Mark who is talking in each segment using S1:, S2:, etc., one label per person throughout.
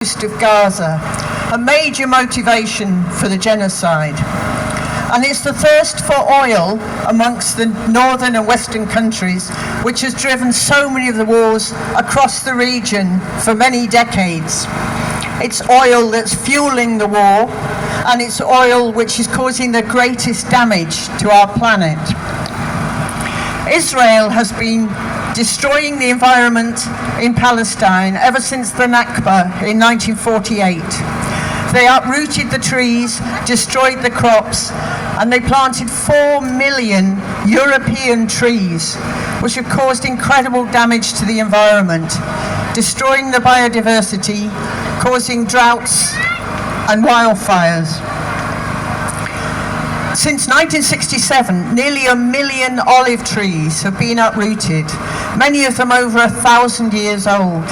S1: of Gaza, a major motivation for the genocide. And it's the thirst for oil amongst the northern and western countries which has driven so many of the wars across the region for many decades. It's oil that's fueling the war, and it's oil which is causing the greatest damage to our planet. Israel has been destroying the environment in Palestine ever since the Nakba in 1948. They uprooted the trees, destroyed the crops, and they planted 4 million European trees, which have caused incredible damage to the environment, destroying the biodiversity, causing droughts and wildfires. Since 1967, nearly 1 million olive trees have been uprooted, many of them over 1,000 years old.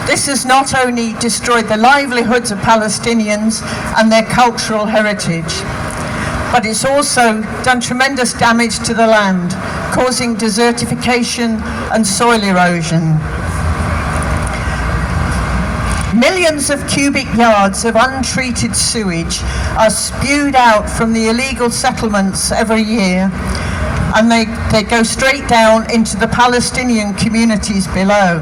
S1: This has not only destroyed the livelihoods of Palestinians and their cultural heritage, but it's also done tremendous damage to the land, causing desertification and soil erosion. Millions of cubic yards of untreated sewage are spewed out from the illegal settlements every year, and they go straight down into the Palestinian communities below.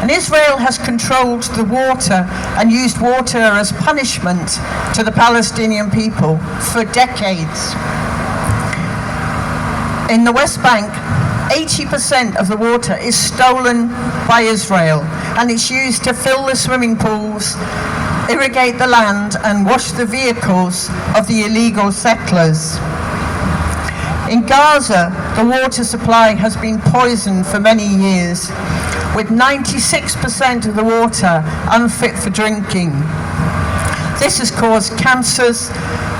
S1: And Israel has controlled the water and used water as punishment to the Palestinian people for decades. In the West Bank, 80% of the water is stolen by Israel, and it's used to fill the swimming pools, irrigate the land, and wash the vehicles of the illegal settlers. In Gaza, the water supply has been poisoned for many years, with 96% of the water unfit for drinking. This has caused cancers,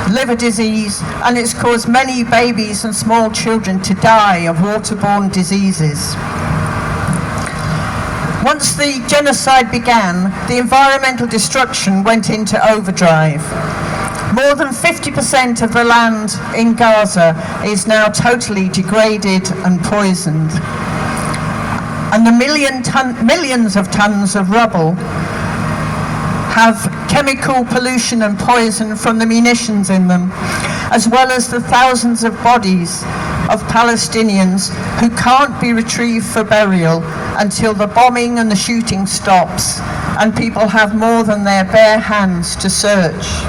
S1: liver disease, and it's caused many babies and small children to die of waterborne diseases. Once the genocide began, the environmental destruction went into overdrive. More than 50% of the land in Gaza is now totally degraded and poisoned. And the millions of tons of rubble have chemical pollution and poison from the munitions in them, as well as the thousands of bodies of Palestinians who can't be retrieved for burial until the bombing and the shooting stops and people have more than their bare hands to search.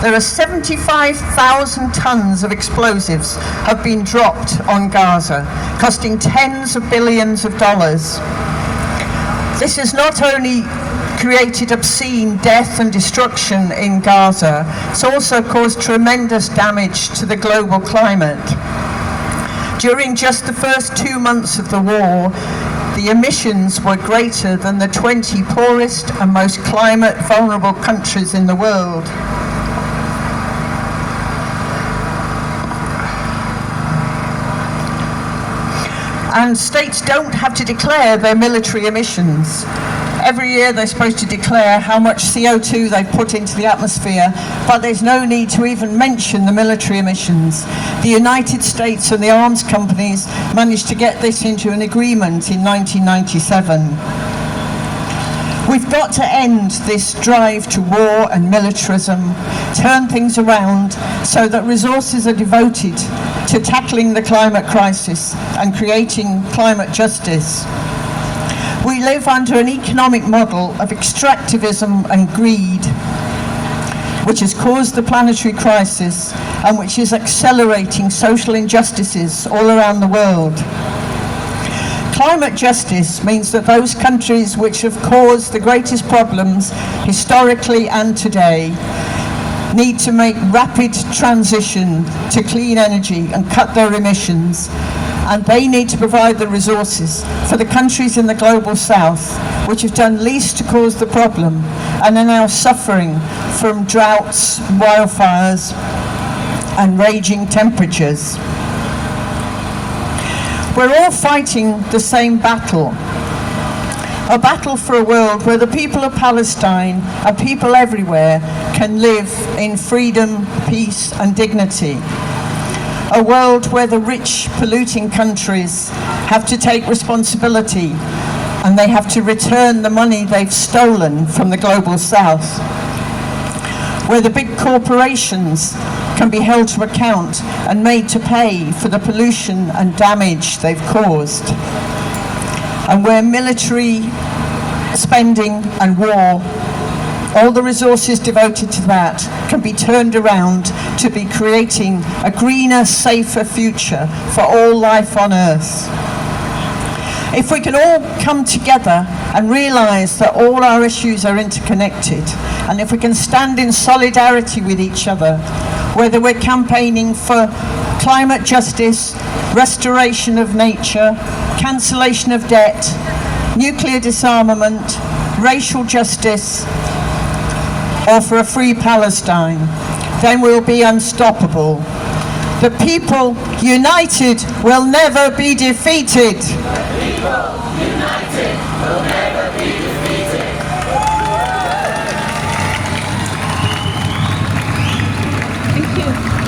S1: There are 75,000 tons of explosives have been dropped on Gaza, costing tens of billions of dollars. This has not only created obscene death and destruction in Gaza, it's also caused tremendous damage to the global climate. During just the first 2 months of the war, the emissions were greater than the 20 poorest and most climate vulnerable countries in the world. And states don't have to declare their military emissions. Every year they're supposed to declare how much CO2 they've put into the atmosphere, but there's no need to even mention the military emissions. The United States and the arms companies managed to get this into an agreement in 1997. We've got to end this drive to war and militarism, turn things around so that resources are devoted to tackling the climate crisis and creating climate justice. We live under an economic model of extractivism and greed, which has caused the planetary crisis and which is accelerating social injustices all around the world. Climate justice means that those countries which have caused the greatest problems historically and today need to make rapid transition to clean energy and cut their emissions, and they need to provide the resources for the countries in the global south which have done least to cause the problem and are now suffering from droughts, wildfires and raging temperatures. We're all fighting the same battle, a battle for a world where the people of Palestine and people everywhere can live in freedom, peace and dignity. A world where the rich, polluting countries have to take responsibility and they have to return the money they've stolen from the global south, where the big corporations can be held to account and made to pay for the pollution and damage they've caused, and where military spending and war, all the resources devoted to that, can be turned around to be creating a greener, safer future for all life on Earth. If we can all come together and realise that all our issues are interconnected, and if we can stand in solidarity with each other, whether we're campaigning for climate justice, restoration of nature, cancellation of debt, nuclear disarmament, racial justice, or for a free Palestine, then we'll be unstoppable. The people united will never be defeated.
S2: People united will never be defeated.
S1: Thank you.